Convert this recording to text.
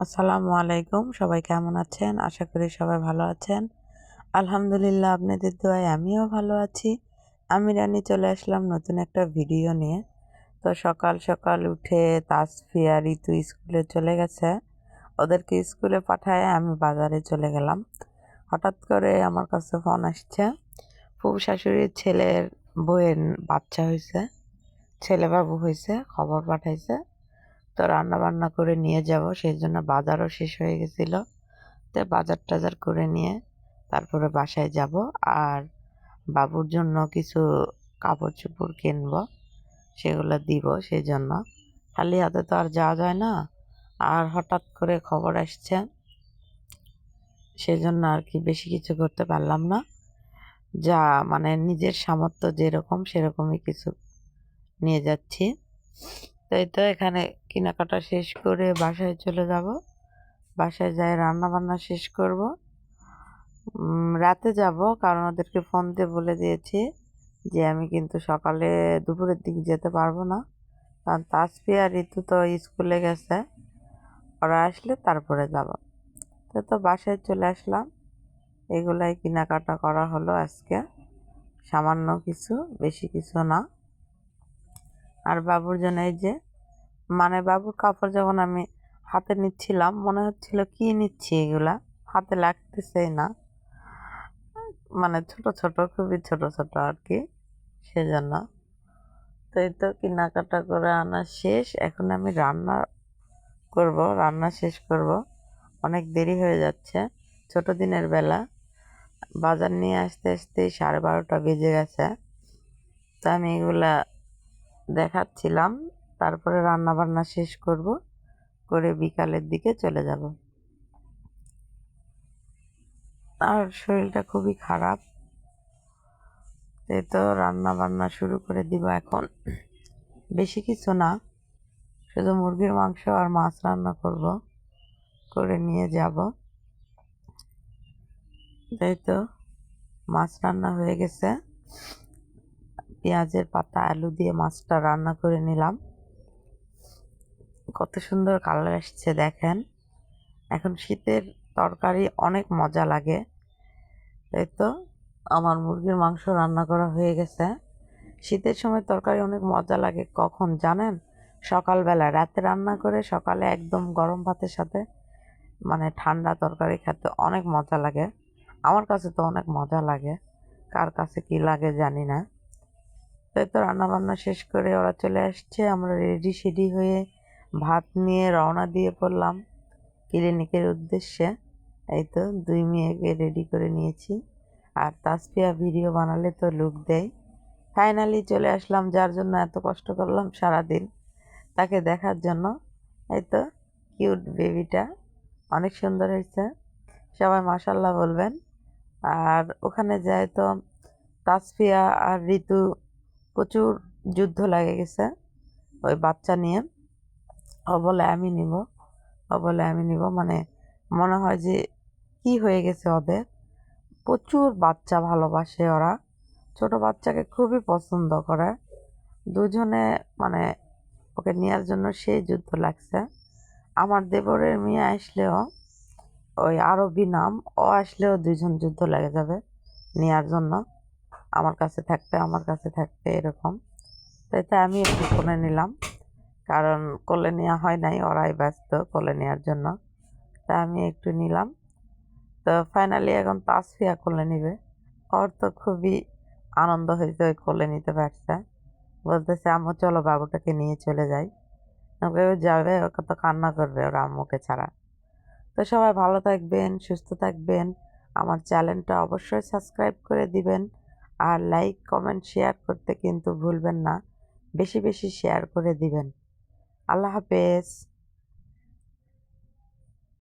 আসসালামু আলাইকুম। সবাই কেমন আছেন? আশা করি সবাই ভালো আছেন। আলহামদুলিল্লাহ আপনাদের দোয়ায় আমিও ভালো আছি। আমি রানী চলে আসলাম নতুন একটা ভিডিও নিয়ে। তো সকাল সকাল উঠে তাসফিয়া ঋতু স্কুলে চলে গেছে। ওদেরকে স্কুলে পাঠায় আমি বাজারে চলে গেলাম। হঠাৎ করে আমার কাছে ফোন আসছে। ফুফু শাশুড়ির ছেলের বউয়ের বাচ্চা হয়েছে, ছেলে বাবু হয়েছে, খবর পাঠাইছে। তো রান্না বান্না করে নিয়ে যাব, সেই জন্য বাজারও শেষ হয়ে গেছিলো। তো বাজার টাজার করে নিয়ে তারপরে বাসায় যাব। আর বাবুর জন্য কিছু কাপড় চোপড় কিনবো, সেগুলো দিব। সেই জন্য খালি হাতে তো আর যাওয়া যায় না। আর হঠাৎ করে খবর আসছে, সেজন্য আর কি বেশি কিছু করতে পারলাম না। যা মানে নিজের সামর্থ্য যেরকম সেরকমই কিছু নিয়ে যাচ্ছি। তাই তো এখানে কেনাকাটা শেষ করে বাসায় চলে যাব। বাসায় যাই রান্না বান্না শেষ করব। রাতে যাব, কারণ ওদেরকে ফোন দিয়ে বলে দিয়েছি যে আমি কিন্তু সকালে দুপুরের দিকে যেতে পারবো না, কারণ তাসফিয়া আর ঋতু তো স্কুলে গেছে। ওরা আসলে তারপরে যাব। তো বাসায় চলে আসলাম। এগুলাই কেনাকাটা করা হলো আজকে, সামান্য কিছু, বেশি কিছু না। আর বাবুর জন্য এই যে বাবুর কাপড় যখন আমি হাতে নিচ্ছিলাম মনে হচ্ছিল কি নিচ্ছি, এগুলা হাতে লাগতেছেই না। ছোট ছোট, খুবই ছোট ছোট আর কি, সেজন্য। তো এই তো কেনাকাটা করে আনা শেষ। এখন আমি রান্না শেষ করব। অনেক দেরি হয়ে যাচ্ছে, ছোট দিনের বেলা। বাজার নিয়ে আসতে আসতেই 12:30 বেজে গেছে। তো আমি এগুলা দেখাচ্ছিলাম, তারপরে রান্না বান্না শেষ করব, করে বিকালের দিকে চলে যাব। আর শরীরটা খুবই খারাপ। তো রান্না বান্না শুরু করে দিব এখন। বেশি কিছু না, শুধু মুরগির মাংস আর মাছ রান্না করব, করে নিয়ে যাব। তাই তো মাছ রান্না হয়ে গেছে। পেঁয়াজের পাতা আলু দিয়ে মাছটা রান্না করে নিলাম। কত সুন্দর কালার আসছে দেখেন। এখন শীতের তরকারি অনেক মজা লাগে। তাই তো আমার মুরগির মাংস রান্না করা হয়ে গেছে। শীতের সময় তরকারি অনেক মজা লাগে কখন জানেন? সকালবেলা, রাতে রান্না করে সকালে একদম গরম ভাতের সাথে ঠান্ডা তরকারি খেতে অনেক মজা লাগে। আমার কাছে তো অনেক মজা লাগে, কার কাছে কি লাগে জানি না। তাই তো রান্না বান্না শেষ করে ওরা চলে আসছে, আমরা রেডি সেডি হয়ে ভাত নিয়ে রওনা দিয়ে পড়লাম ক্লিনিকের উদ্দেশ্যে। এই তো দুই মেয়েকে রেডি করে নিয়েছি। আর তাসফিয়া ভিডিও বানালে তো লুক দেয়। ফাইনালি চলে আসলাম, যার জন্য এত কষ্ট করলাম সারাদিন, তাকে দেখার জন্য। এই তো কিউট বেবিটা অনেক সুন্দর হয়েছে, সবাই মাশাল্লাহ বলবেন। আর ওখানে যায় তো তাসফিয়া আর ঋতু প্রচুর যুদ্ধ লাগে গেছে ওই বাচ্চা নিয়ে। ও বলে আমি নিব, ও বলে আমি নিব, মনে হয় যে কি হয়ে গেছে ওদের। প্রচুর বাচ্চা ভালোবাসে ওরা, ছোট বাচ্চাকে খুবই পছন্দ করে দুজনে। মানে ওকে নেওয়ার জন্য সেই যুদ্ধ লাগছে। আমার দেবরের মেয়ে আসলেও, ওই আরবি নাম, ও আসলেও দুইজন যুদ্ধ লেগে যাবে নেওয়ার জন্য, আমার কাছে থাকতে আমার কাছে থাকতে এরকম। তাই আমি একটু কোলে নিলাম, কারণ কোলে নেওয়া হয় নাই, ওরাই ব্যস্ত কোলে নেওয়ার জন্য। তা আমি একটু নিলাম। তো ফাইনালি এখন তাসফিয়া কোলে নিবে। ওর তো খুবই আনন্দ হয়েছে, ওই কোলে নিতে পারছে। বলতেছে আম্মু চলো বাবুটাকে নিয়ে চলে যাই। আমাকে ও যাবে, ওকে তো কান্না করবে ওর আম্মুকে ছাড়া। তো সবাই ভালো থাকবেন, সুস্থ থাকবেন। আমার চ্যানেলটা অবশ্যই সাবস্ক্রাইব করে দিবেন। আর লাইক কমেন্ট শেয়ার করতে কিন্তু ভুলবেন না, বেশি বেশি শেয়ার করে দিবেন। আল্লাহ হাফেজ।